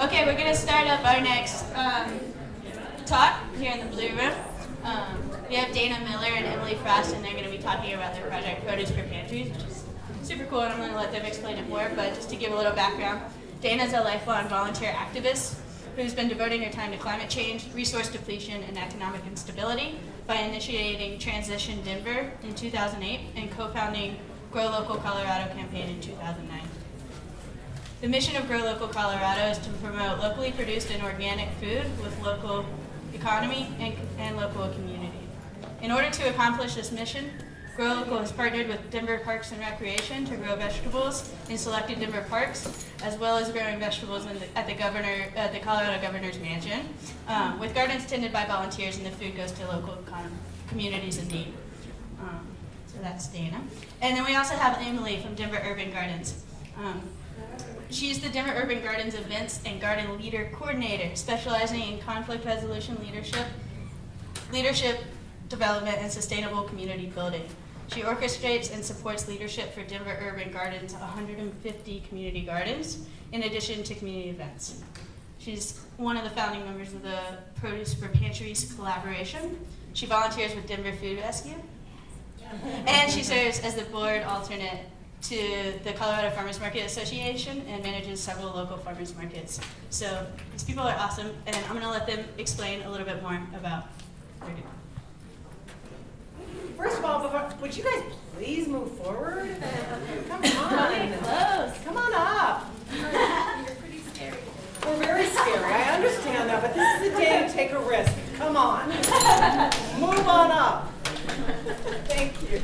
Okay, we're going to start up our next talk here in the blue room. We have Dana Miller and Emily Frost, and they're going to be talking about their project, Produce for Pantries, which is super cool, and I'm going to let them explain it more. But just to give a little background, Dana's a lifelong volunteer activist who's been devoting her time to climate change, resource depletion, and economic instability by initiating Transition Denver in 2008 and co-founding Grow Local Colorado campaign in 2009. The mission of Grow Local Colorado is to promote locally produced and organic food with local economy and local community. In order to accomplish this mission, Grow Local has partnered with Denver Parks and Recreation to grow vegetables in selected Denver parks, as well as growing vegetables at the Colorado Governor's Mansion, with gardens tended by volunteers, and the food goes to local communities in need. So that's Dana. And then we also have Emily from Denver Urban Gardens. She's the Denver Urban Gardens Events and Garden Leader Coordinator, specializing in conflict resolution leadership development, and sustainable community building. She orchestrates and supports leadership for Denver Urban Gardens' 150 community gardens, in addition to community events. She's one of the founding members of the Produce for Pantries collaboration. She volunteers with Denver Food Rescue, and she serves as the board alternate to the Colorado Farmers Market Association and manages several local farmers markets. So these people are awesome, and I'm going to let them explain a little bit more about what they're doing. First of all, would you guys please move forward? Come on. Close. Come on up. You're pretty scary. We're very scary. I understand that, but this is the day to take a risk. Come on. Move on up. Thank you.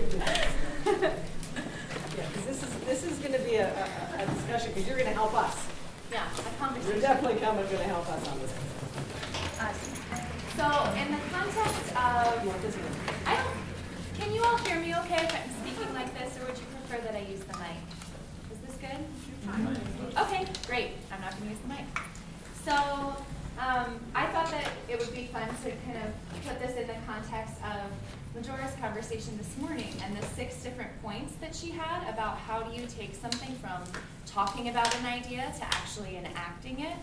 Yeah, because this is going to be a discussion, because you're going to help us. Yeah, a conversation. You're definitely going to help us on this. So, in the context of, can you all hear me okay if I'm speaking like this, or would you prefer that I use the mic? Is this good? Okay, great. I'm not going to use the mic. So, I thought that it would be fun to kind of put this in the context of Majora's conversation this morning and the 6 different points that she had about how do you take something from talking about an idea to actually enacting it.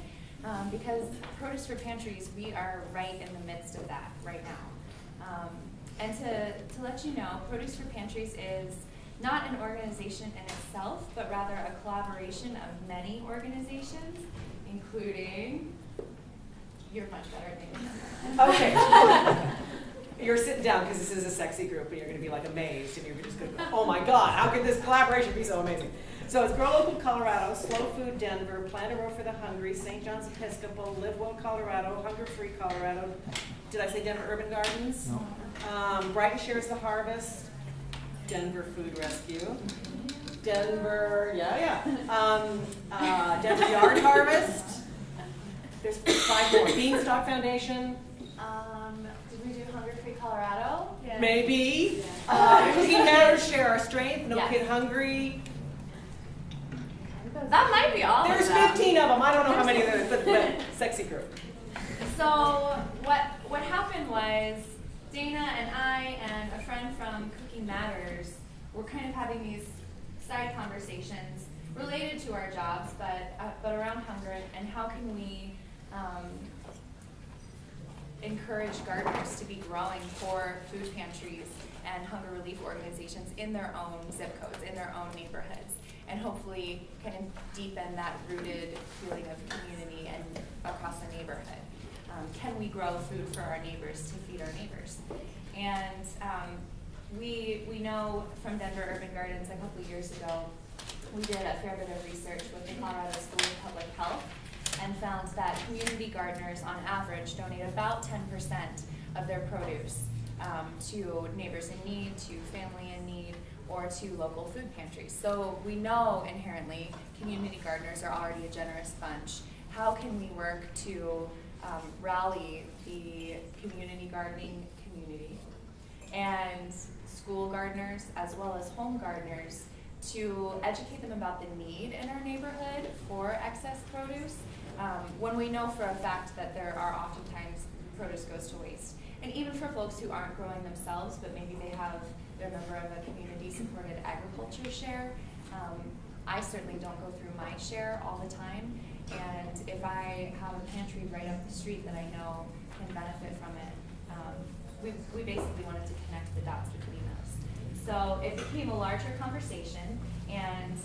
Because Produce for Pantries, we are right in the midst of that right now. And to let you know, Produce for Pantries is not an organization in itself, but rather a collaboration of many organizations, including, you're much better at naming them. Okay. You're sitting down because this is a sexy group, and you're going to be like amazed, and you're just going to go, oh my God, how could this collaboration be so amazing? So it's Grow Local Colorado, Slow Food Denver, Plant a Row for the Hungry, St. John's Episcopal, Live Well Colorado, Hunger Free Colorado. Did I say Denver Urban Gardens? No. Brighton Shares the Harvest, Denver Food Rescue, Denver, Denver Yard Harvest. There's 5 more. Beanstalk Foundation. Did we do Hunger Free Colorado? Yeah. Maybe. Cooking Matters, Share Our Strength, No Kid Hungry. That might be all There's of them. 15 of them. I don't know how many there is, but sexy group. So what happened was Dana and I and a friend from Cooking Matters were kind of having these side conversations related to our jobs, but around hunger and how can we encourage gardeners to be growing for food pantries and hunger relief organizations in their own zip codes, in their own neighborhoods, and hopefully kind of deepen that rooted feeling of community and across the neighborhood. Can we grow food for our neighbors to feed our neighbors? And we know from Denver Urban Gardens a couple of years ago, we did a fair bit of research with the Colorado School of Public Health and found that community gardeners on average donate about 10% of their produce to neighbors in need, to family in need, or to local food pantries. So we know inherently community gardeners are already a generous bunch. How can we work to rally the community gardening community and school gardeners as well as home gardeners to educate them about the need in our neighborhood for excess produce when we know for a fact that there are oftentimes produce goes to waste. And even for folks who aren't growing themselves, but maybe they're a member of a community-supported agriculture share, I certainly don't go through my share all the time. And if I have a pantry right up the street that I know can benefit from it, we basically wanted to connect the dots between those. So it became a larger conversation, and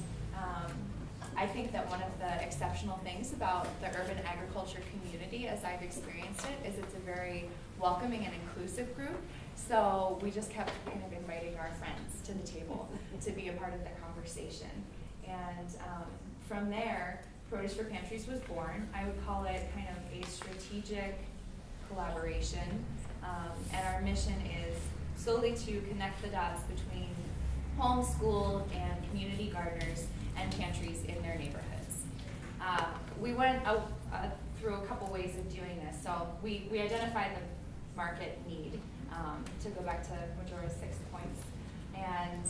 I think that one of the exceptional things about the urban agriculture community, as I've experienced it, is it's a very welcoming and inclusive group. So we just kept kind of inviting our friends to the table to be a part of the conversation. And from there, Produce for Pantries was born. I would call it kind of a strategic collaboration. And our mission is solely to connect the dots between homeschool and community gardeners and pantries in their neighborhoods. We went through a couple ways of doing this. So we identified the market need, to go back to Majora's 6 points. And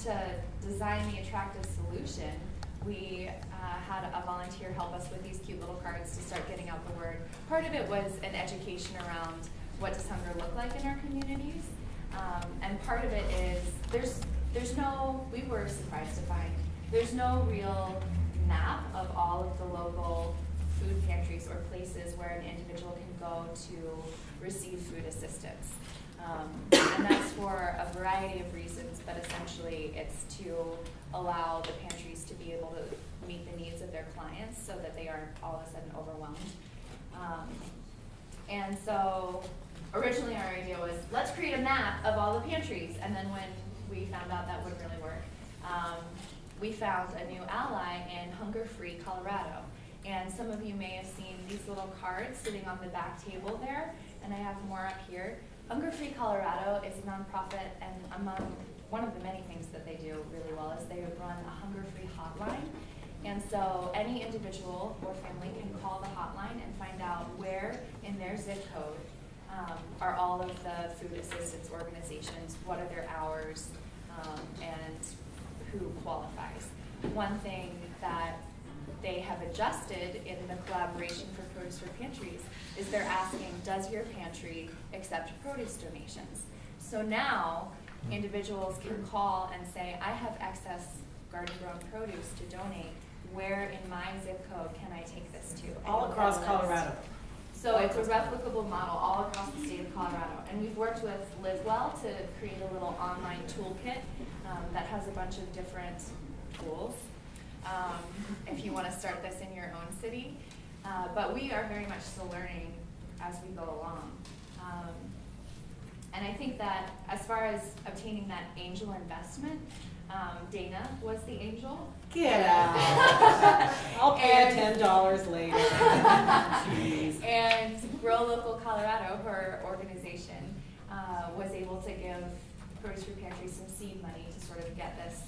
to design the attractive solution, we had a volunteer help us with these cute little cards to start getting out the word. Part of it was an education around what does hunger look like in our communities. And part of it is there's no, we were surprised to find, there's no real map of all of the local food pantries or places where an individual can go to receive food assistance. And that's for a variety of reasons, but essentially it's to allow the pantries to be able to meet the needs of their clients so that they aren't all of a sudden overwhelmed. And so originally our idea was, let's create a map of all the pantries, and then when we found out that wouldn't really work, we found a new ally in Hunger Free Colorado. And some of you may have seen these little cards sitting on the back table there, and I have more up here. Hunger Free Colorado is a nonprofit, and among one of the many things that they do really well is they run a Hunger Free hotline. And so any individual or family can call the hotline and find out where in their zip code are all of the food assistance organizations, what are their hours, and who qualifies. One thing that they have adjusted in the collaboration for Produce for Pantries is they're asking, does your pantry accept produce donations? So now individuals can call and say, I have excess garden-grown produce to donate. Where in my zip code can I take this to? All across Colorado. So it's a replicable model all across the state of Colorado. And we've worked with LiveWell to create a little online toolkit that has a bunch of different tools if you want to start this in your own city. But we are very much still learning as we go along. And I think that as far as obtaining that angel investment, Dana was the angel. Get out. I'll pay $10 later. And Grow Local Colorado, her organization, was able to give Produce for Pantry some seed money to sort of get this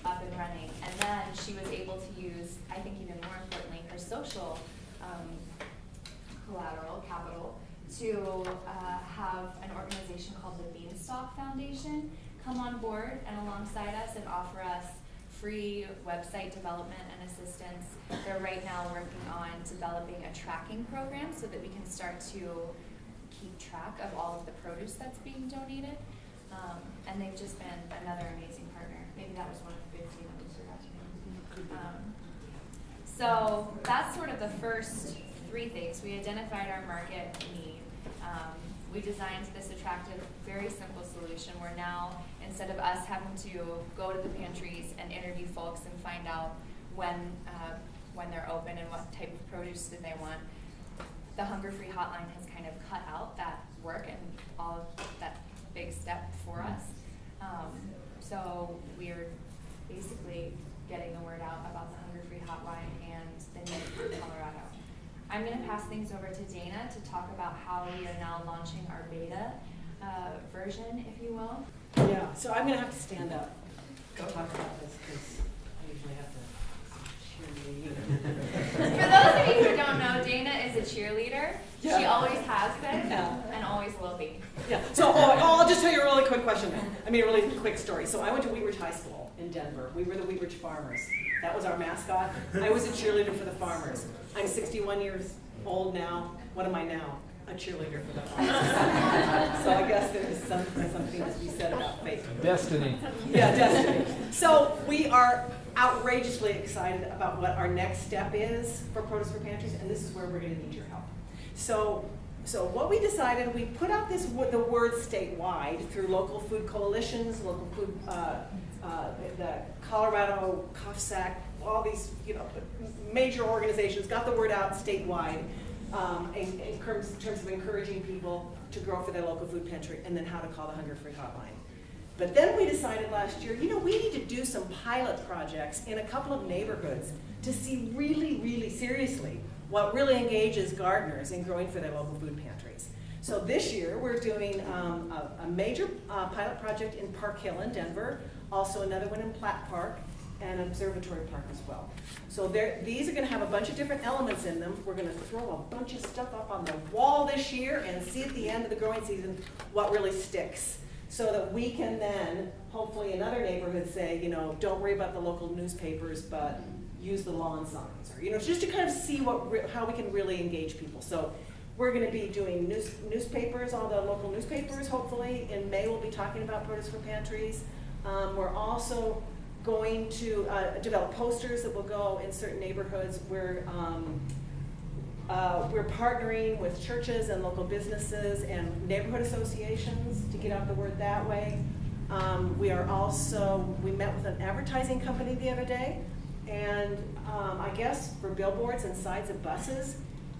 up and running. And then she was able to use, I think even more importantly, her social collateral, capital, to have an organization called the Beanstalk Foundation come on board and alongside us and offer us free website development and assistance. They're right now working on developing a tracking program so that we can start to keep track of all of the produce that's being donated. And they've just been another amazing partner. Maybe that was one of the 15 that we forgot to name. So that's sort of the first three things. We identified our market need. We designed this attractive, very simple solution where now, instead of us having to go to the pantries and interview folks and find out when they're open and what type of produce that they want, the Hunger Free hotline has kind of cut out that work and all of that big step for us. So we're basically getting the word out about the Hunger Free hotline and the need for Colorado. I'm going to pass things over to Dana to talk about how we are now launching our beta version, if you will. Yeah, so I'm going to have to stand up to talk about this because I usually have to cheer you. For those of you who don't know, Dana is a cheerleader. Yeah. She always has been and always will be. Yeah, so I'll just tell you a really quick a really quick story. So I went to Wheat Ridge High School in Denver. We were the Wheat Ridge Farmers. That was our mascot. I was a cheerleader for the Farmers. I'm 61 years old now. What am I now? A cheerleader for the Farmers. So I guess there's something to be said about fate. Destiny. Yeah, destiny. So we are outrageously excited about what our next step is for Produce for Pantries, and this is where we're going to need your help. So what we decided, we put out the word statewide through local food coalitions, local food, the Colorado, COFSAC, all these major organizations got the word out statewide in terms of encouraging people to grow for their local food pantry, and then how to call the Hunger Free Hotline. But then we decided last year, we need to do some pilot projects in a couple of neighborhoods to see really, really seriously what really engages gardeners in growing for their local food pantries. So this year we're doing a major pilot project in Park Hill in Denver, also another one in Platt Park, and Observatory Park as well. So these are going to have a bunch of different elements in them. We're going to throw a bunch of stuff up on the wall this year and see at the end of the growing season what really sticks, so that we can then, hopefully in other neighborhoods, say, don't worry about the local newspapers, but use the lawn signs, or just to kind of see how we can really engage people. So we're going to be doing newspapers, all the local newspapers. Hopefully in May we'll be talking about Produce for Pantries. We're also going to develop posters that will go in certain neighborhoods where we're partnering with churches and local businesses and neighborhood associations to get out the word that way. We met with an advertising company the other day, and I guess for billboards and sides of buses,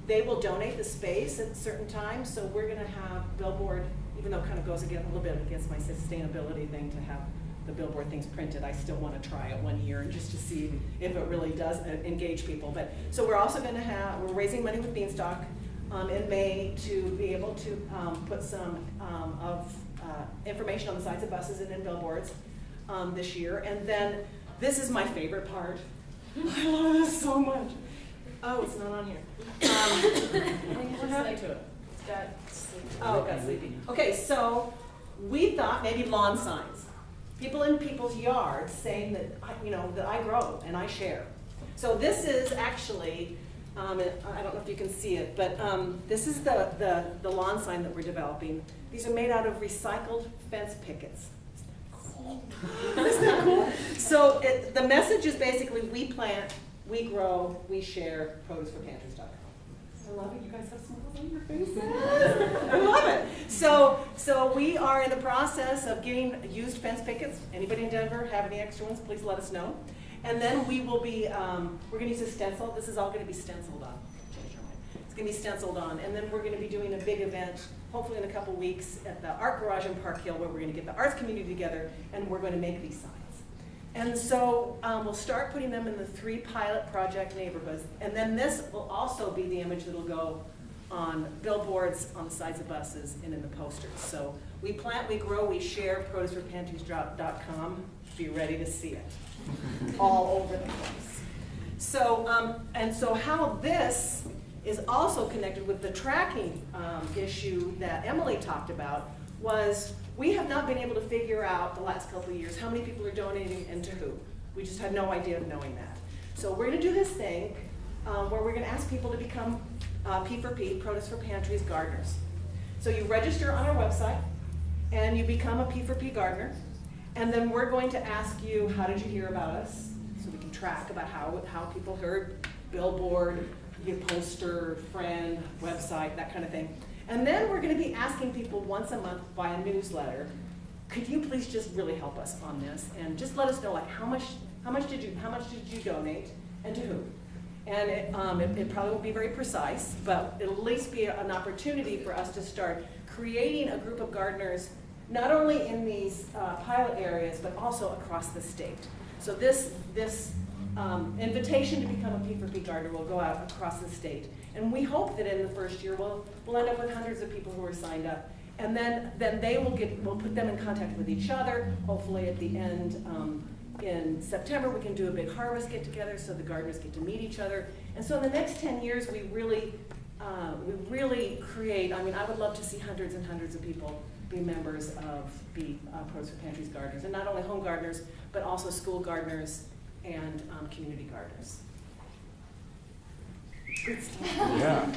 they will donate the space at certain times. So we're going to have billboard, even though it kind of goes a little bit against my sustainability thing to have the billboard things printed. I still want to try it one year and just to see if it really does engage people. But so we're also going to we're raising money with Beanstalk in May to be able to put some information on the sides of buses and in billboards this year. And then this is my favorite part. I love this so much. Oh, it's not on here. What happened to it? It's got sleepy. Oh, it got sleepy. Okay, so we thought maybe lawn signs. People in people's yards saying that, that I grow and I share. So this is actually, I don't know if you can see it, but this is the lawn sign that we're developing. These are made out of recycled fence pickets. Isn't that cool? So the message is basically, we plant, we grow, we share, produceforpantries.com. I love it. You guys have smiles on your faces. I love it. So we are in the process of getting used fence pickets. Anybody in Denver have any extra ones, please let us know. And then we will be, we're going to use a stencil. This is all going to be stenciled on. It's going to be stenciled on. And then we're going to be doing a big event, hopefully in a couple weeks, at the Art Garage in Park Hill, where we're going to get the arts community together, and we're going to make these signs. And so we'll start putting them in the 3 pilot project neighborhoods. And then this will also be the image that will go on billboards, on the sides of buses, and in the posters. So we plant, we grow, we share, produceforpantries.com. Be ready to see it all over the place. So, and so how this is also connected with the tracking issue that Emily talked about was, we have not been able to figure out the last couple of years how many people are donating and to who. We just had no idea of knowing that. So we're going to do this thing where we're going to ask people to become P4P, Produce for Pantries gardeners. So you register on our website and you become a P4P gardener, and then we're going to ask you, how did you hear about us? So we can track about how people heard, billboard, poster, friend, website, that kind of thing. And then we're going to be asking people once a month via newsletter, could you please just really help us on this and just let us know, like, how much did you donate and to who? And it probably won't be very precise, but it'll at least be an opportunity for us to start creating a group of gardeners, not only in these pilot areas, but also across the state. So this invitation to become a P4P gardener will go out across the state. And we hope that in the first year we'll end up with hundreds of people who are signed up. And then we'll put them in contact with each other. Hopefully at the end, in September, we can do a big harvest get together so the gardeners get to meet each other. And so in the next 10 years, we really create, I would love to see hundreds and hundreds of people be members of Produce for Pantries gardeners. And not only home gardeners, but also school gardeners and community gardeners. Good stuff. Yeah.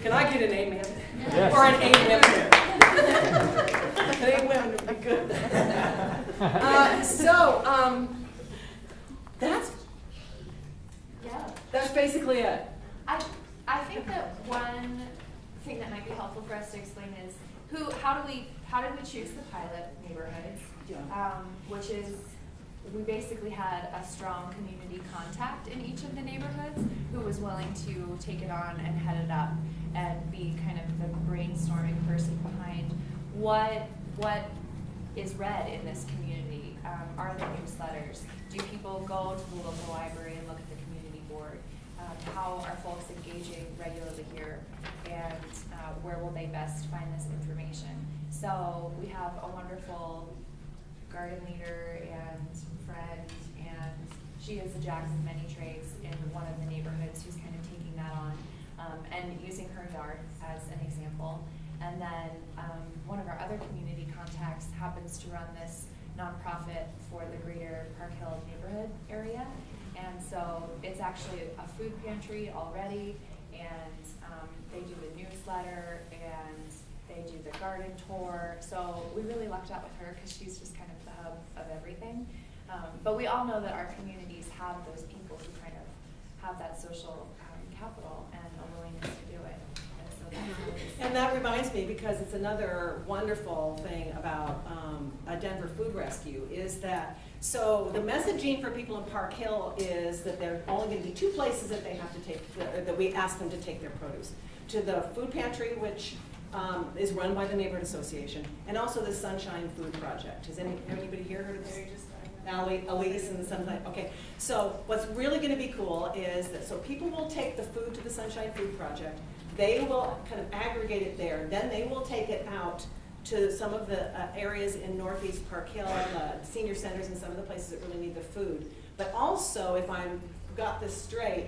Can I get an amen? Yes. Or an amen? An amen would be good. That's basically it. I think that one thing that might be helpful for us to explain is how did we choose the pilot neighborhoods? Yeah. Which is, we basically had a strong community contact in each of the neighborhoods who was willing to take it on and head it up and be kind of the brainstorming person behind what is read in this community. Are there newsletters? Do people go to the local library and look at the community board? How are folks engaging regularly here? And where will they best find this information? So we have a wonderful garden leader and friend, and she is a Jacks of many trades in one of the neighborhoods who's kind of taking that on and using her yard as an example. And then one of our other community contacts happens to run this nonprofit for the greater Park Hill neighborhood area. And so it's actually a food pantry already, and they do the newsletter and they do the garden tour. So we really lucked out with her because she's just kind of the hub of everything. But we all know that our communities have those people who kind of have that social capital and a willingness to do it. And that reminds me, because it's another wonderful thing about a Denver Food Rescue, is that, so the messaging for people in Park Hill is that there are only going to be 2 places that they have to take, that we ask them to take their produce. To the food pantry, which is run by the Neighborhood Association, and also the Sunshine Food Project. Has anybody here heard of this? Elise and Sunshine. Okay, so what's really going to be cool is that, so people will take the food to the Sunshine Food Project. They will kind of aggregate it there. Then they will take it out to some of the areas in Northeast Park Hill, senior centers, and some of the places that really need the food. But also, if I've got this straight,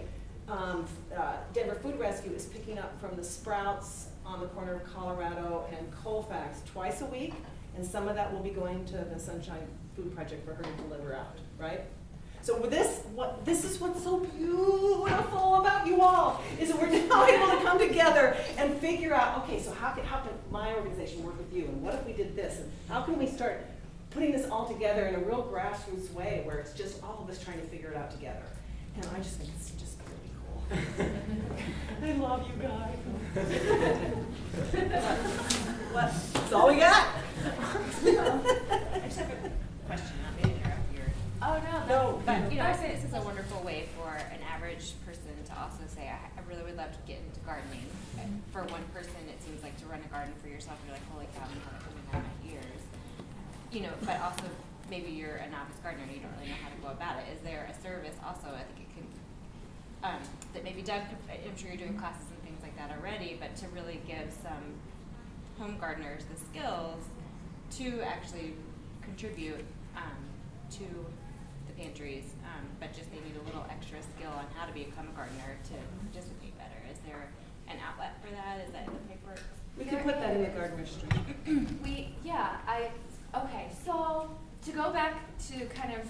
Denver Food Rescue is picking up from the Sprouts on the corner of Colorado and Colfax twice a week, and some of that will be going to the Sunshine Food Project for her to deliver out, right? So with this is what's so beautiful about you all, is that we're now able to come together and figure out, okay, so how can my organization work with you, and what if we did this, and how can we start putting this all together in a real grassroots way where it's just all of us trying to figure it out together. And I just think it's just really cool. I love you guys. What? That's all we got? I just have a question, not to interrupt your. Oh, No, but I say this is a wonderful way for an average person to also say, I really would love to get into gardening. For one person, it seems like to run a garden for yourself, you're like, holy cow, I'm coming out of my ears. But also maybe you're a novice gardener and you don't really know how to go about it. Is there a service also, I think it could, that maybe Doug could, I'm sure you're doing classes and things like that already, but to really give some home gardeners the skills to actually contribute to the pantries, but just they need a little extra skill on how to become a gardener to participate better. Is there an outlet for that? Is that in the paperwork? We could put that in the garden registry. Okay, so to go back to kind of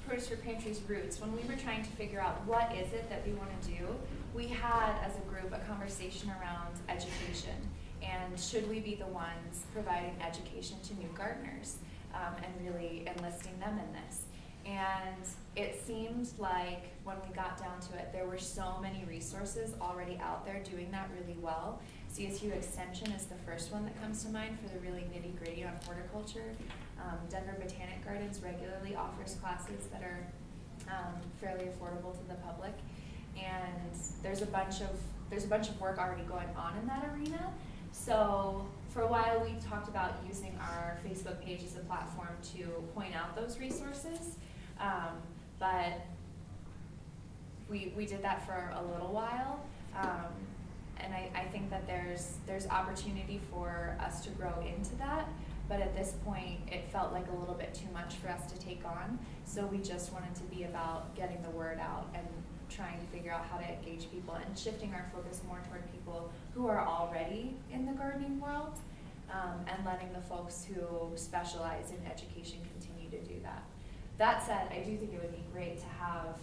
Produce for Pantry's roots, when we were trying to figure out what is it that we want to do, we had, as a group, a conversation around education. And should we be the ones providing education to new gardeners and really enlisting them in this? And it seemed like when we got down to it, there were so many resources already out there doing that really well. CSU Extension is the first one that comes to mind for the really nitty-gritty on horticulture. Denver Botanic Gardens regularly offers classes that are fairly affordable to the public. And there's a bunch of work already going on in that arena. So for a while we talked about using our Facebook page as a platform to point out those resources. But we did that for a little while. And I think that there's opportunity for us to grow into that. But at this point, it felt like a little bit too much for us to take on. So we just wanted to be about getting the word out and trying to figure out how to engage people and shifting our focus more toward people who are already in the gardening world, and letting the folks who specialize in education continue to do that. That said, I do think it would be great to have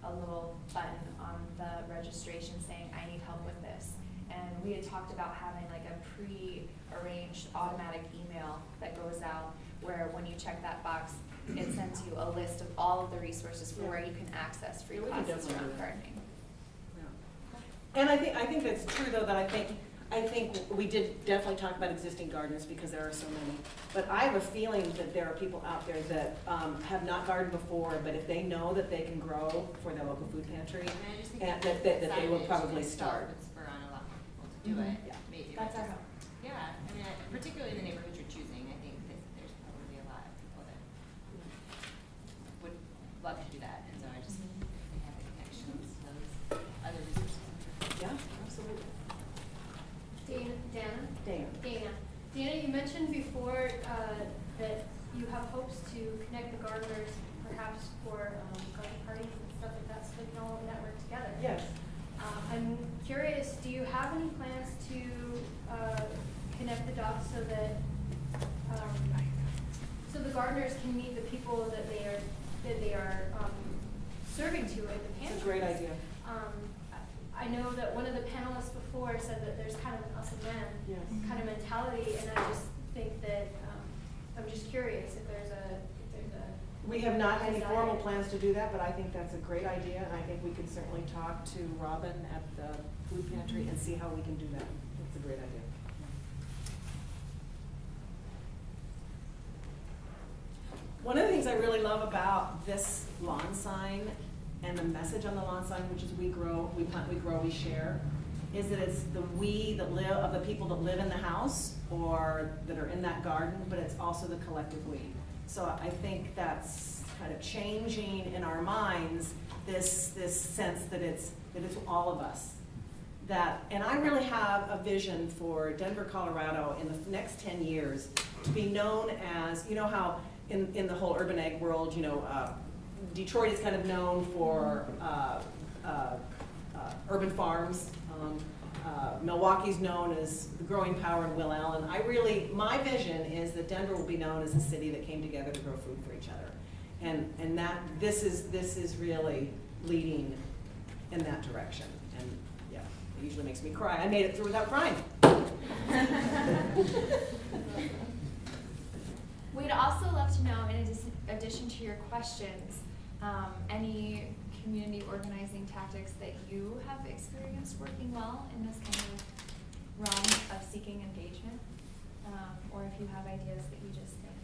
a little button on the registration saying, I need help with this. And we had talked about having like a pre-arranged automatic email that goes out where when you check that box, it sends you a list of all of the resources for where you can access free classes around gardening. And I think that's true though, that I think we did definitely talk about existing gardeners because there are so many. But I have a feeling that there are people out there that have not gardened before, but if they know that they can grow for their local food pantry, And I just think and that they will signage probably and stuff start. would spur on a lot more people to do Mhm. it. Yeah. Maybe That's our just- hope. Yeah, I mean, particularly in the neighborhoods you're choosing, I think that there's probably a lot of people that would love to do that, and so I just, Mhm. they have the connections, those other resources. Yeah, absolutely. Dana, you mentioned before that you have hopes to connect the gardeners perhaps for garden parties and stuff like that so they can all network together. Yes. I'm curious, do you have any plans to connect the dots so that so the gardeners can meet the people that they are serving to at the pantry? It's a great idea. I know that one of the panelists before said that there's kind of an us and them Yes. kind of mentality, and I just think that I'm just curious if there's a We have not had any desire. formal plans to do that, but I think that's a great idea, and I think we can certainly talk to Robin at the food pantry and see how we can do that. It's a great idea. One of the things I really love about this lawn sign and the message on the lawn sign, which is we grow, we plant, we grow, we share, is that it's the we that live, of the people that live in the house or that are in that garden, but it's also the collective we. So I think that's kind of changing in our minds this sense that it's all of us. That, and I really have a vision for Denver, Colorado in the next 10 years to be known as, you know how in the whole urban ag world, you know, Detroit is kind of known for urban farms. Milwaukee's known as the growing power in Will Allen. My vision is that Denver will be known as a city that came together to grow food for each other. And that this is really leading in that direction. And yeah, it usually makes me cry. I made it through without crying. We'd also love to know, in addition to your questions, any community organizing tactics that you have experienced working well in this kind of realm of seeking engagement, or if you have ideas that you just think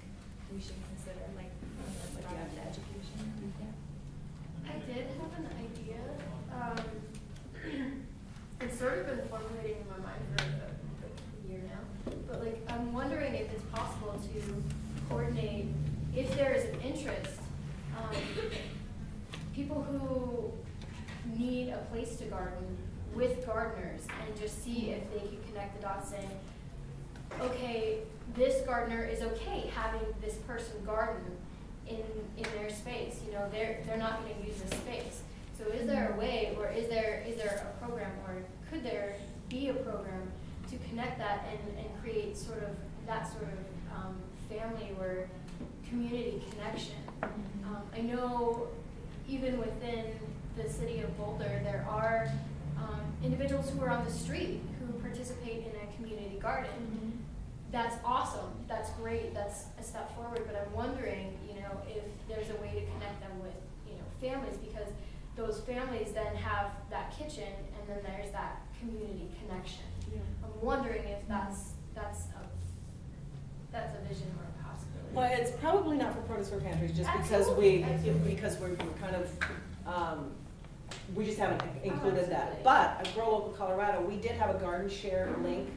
we should consider, like the education. Yeah. I did have an idea. It's sort of been formulating in my mind for a year now. But like, I'm wondering if it's possible to coordinate, if there is an interest, people who need a place to garden with gardeners and just see if they can connect the dots saying, okay, this gardener is okay having this person garden in their space. You know, they're not going to use this space. So is there a way, or is there a program, or could there be a program to connect that and create sort of that sort of family or community connection? I know even within the city of Boulder, there are individuals who are on the street who participate in a community garden. That's awesome. That's great. That's a step forward. But I'm wondering, you know, if there's a way to connect them with, you know, families, because those families then have that kitchen, and then there's that community connection. Yeah. I'm wondering if that's a vision or a possibility. Well, it's probably not for produce for pantries, just Absolutely. because we're kind of, we just haven't included that. Absolutely. But at Grow Local Colorado, we did have a garden share link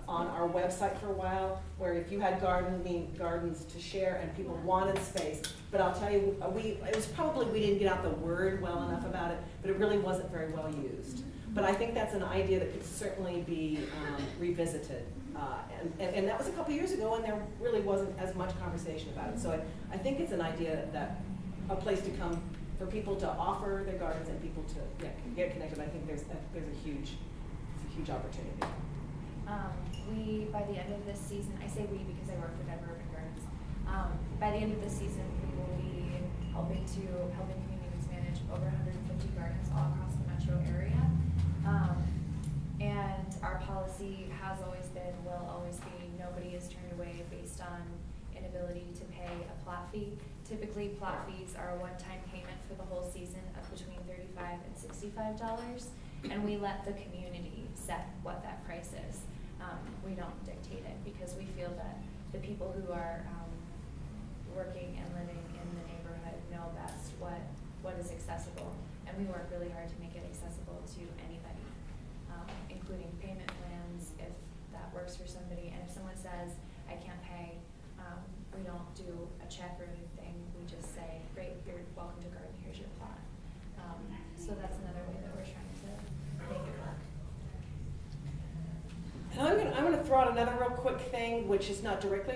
on our website for a while, where if you had gardens to share and people wanted space. But I'll tell you, it was probably we didn't get out the word well enough about it, but it really wasn't very well used. But I think that's an idea that could certainly be revisited. And that was a couple years ago, and there really wasn't as much conversation about it. So I think it's an idea that a place to come for people to offer their gardens and people to get connected. I think there's a huge opportunity. We, by the end of this season, I say we because I work for Denver Urban Gardens. By the end of this season, we will be helping communities manage over 150 gardens all across the metro area. And our policy has always been, will always be, nobody is turned away based on inability to pay a plat fee. Typically, plat fees are a one-time payment for the whole season of between $35 and $65. and we let the community set what that price is. We don't dictate it because we feel that the people who are working and living in the neighborhood know best what is accessible, and we work really hard to make it accessible to anybody, including payment plans if that works for somebody. And if someone says, I can't pay, we don't do a check or anything. We just say, great, you're welcome to garden, here's your plot. So that's another way that we're trying to make it work. And I'm gonna throw out another real quick thing, which is not directly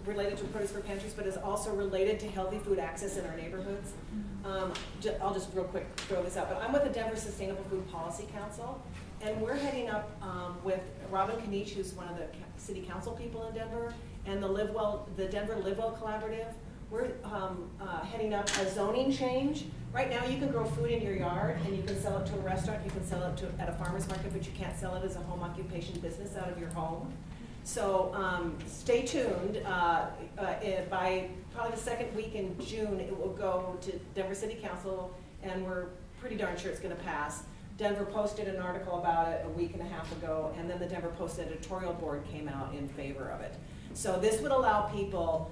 related to Produce for Pantries, but is also related to healthy food access in our neighborhoods. I'll just real quick throw this out, but I'm with the Denver Sustainable Food Policy Council, and we're heading up with Robin Kanish, who's one of the city council people in Denver, and the Denver Live Well Collaborative. We're heading up a zoning change. Right now, you can grow food in your yard, and you can sell it to a restaurant, you can sell it at a farmer's market, but you can't sell it as a home occupation business out of your home. So stay tuned. By probably the second week in June, it will go to Denver City Council, and we're pretty darn sure it's going to pass. Denver posted an article about it a week and a half ago, and then the Denver Post editorial board came out in favor of it. So this would allow people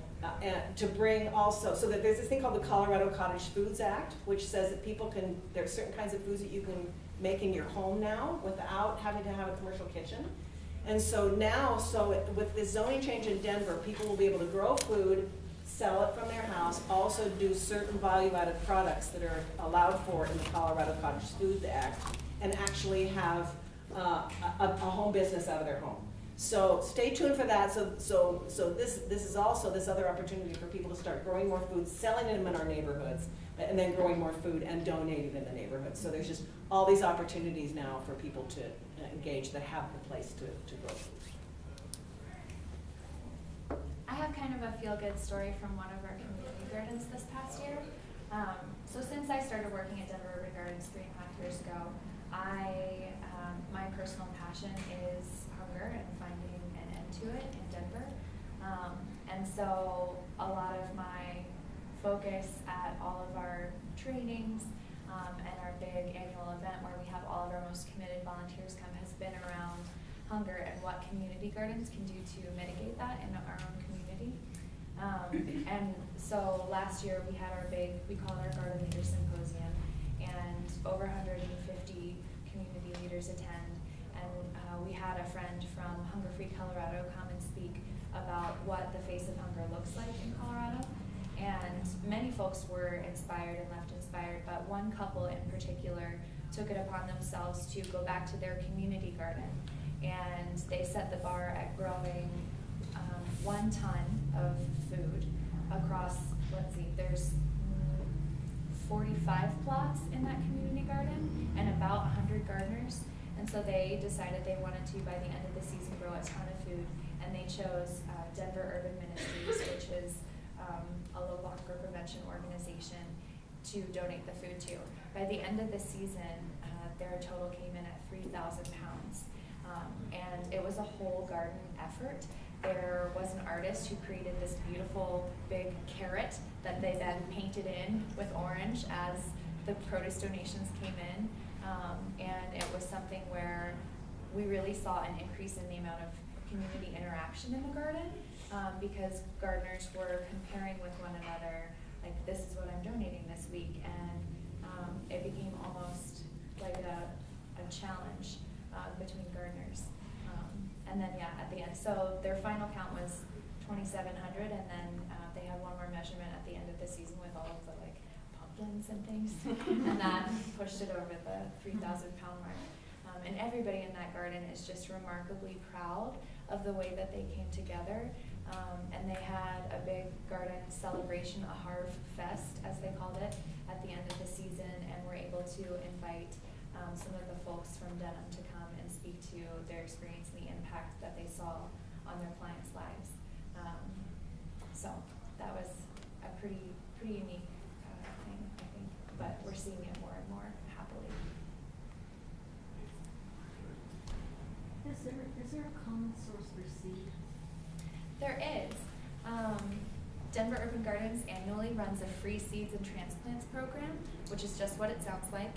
to bring also, so that there's this thing called the Colorado Cottage Foods Act, which says that people can, there are certain kinds of foods that you can make in your home now without having to have a commercial kitchen. And so now, with this zoning change in Denver, people will be able to grow food, sell it from their house, also do certain value-added products that are allowed for in the Colorado Cottage Foods Act, and actually have a home business out of their home. So stay tuned for that. So this is also this other opportunity for people to start growing more food, selling them in our neighborhoods, and then growing more food and donating in the neighborhood. So there's just all these opportunities now for people to engage that have the place to grow food. I have kind of a feel-good story from one of our community gardens this past year. So since I started working at Denver Urban Gardens 3.5 years ago, my personal passion is hunger and finding an end to it in Denver. And so a lot of my focus at all of our trainings and our big annual event where we have all of our most committed volunteers come has been around hunger and what community gardens can do to mitigate that in our own community. And so last year we had our big, we call it our Garden Leader Symposium, and over 150 community leaders attend. And we had a friend from Hunger Free Colorado come and speak about what the face of hunger looks like in Colorado. And many folks were inspired and left inspired, but one couple in particular took it upon themselves to go back to their community garden. And they set the bar at growing 1 ton of food across, let's see, there's 45 plots in that community garden and about 100 gardeners. And so they decided they wanted to, by the end of the season, grow a ton of food. And they chose Denver Urban Ministries, which is a local hunger prevention organization, to donate the food to. By the end of the season, their total came in at 3,000 pounds. And it was a whole garden effort. There was an artist who created this beautiful big carrot that they then painted in with orange as the produce donations came in. And it was something where we really saw an increase in the amount of community interaction in the garden, because gardeners were comparing with one another, like, this is what I'm donating this week, and it became almost like a challenge between gardeners. And then, yeah, at the end, so their final count was 2,700, and then they had one more measurement at the end of the season with all of the, like, pumpkins and things, and that pushed it over the 3,000 pound mark. And everybody in that garden is just remarkably proud of the way that they came together. And they had a big garden celebration, a Harv Fest, as they called it, at the end of the season, and were able to invite some of the folks from Denham to come and speak to their experience and the impact that they saw on their clients' lives. So that was a pretty unique thing, I think, but we're seeing it more and more happily. Is there a common source for seed? There is. Denver Urban Gardens annually runs a free seeds and transplants program, which is just what it sounds like,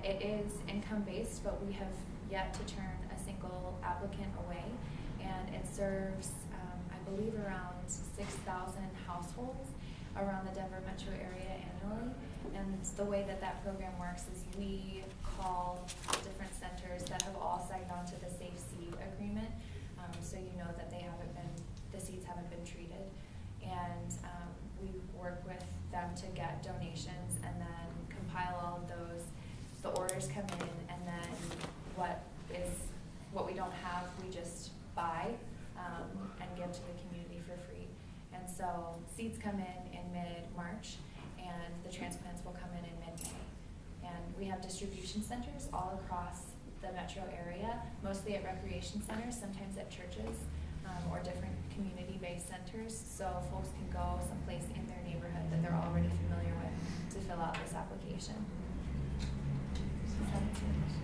It is income-based, but we have yet to turn a single applicant away, and it serves, I believe, around 6,000 households around the Denver metro area annually. And the way that that program works is we call different centers that have all signed on to the Safe Seed Agreement, so you know that the seeds haven't been treated. And we work with them to get donations and then compile all of those. The orders come in, and then what we don't have, we just buy and give to the community for free. And so seeds come in mid-March, and the transplants will come in mid-May. And we have distribution centers all across the metro area, mostly at recreation centers, sometimes at churches, or different community-based centers, so folks can go someplace in their neighborhood that they're already familiar with to fill out this application. Does that make sense?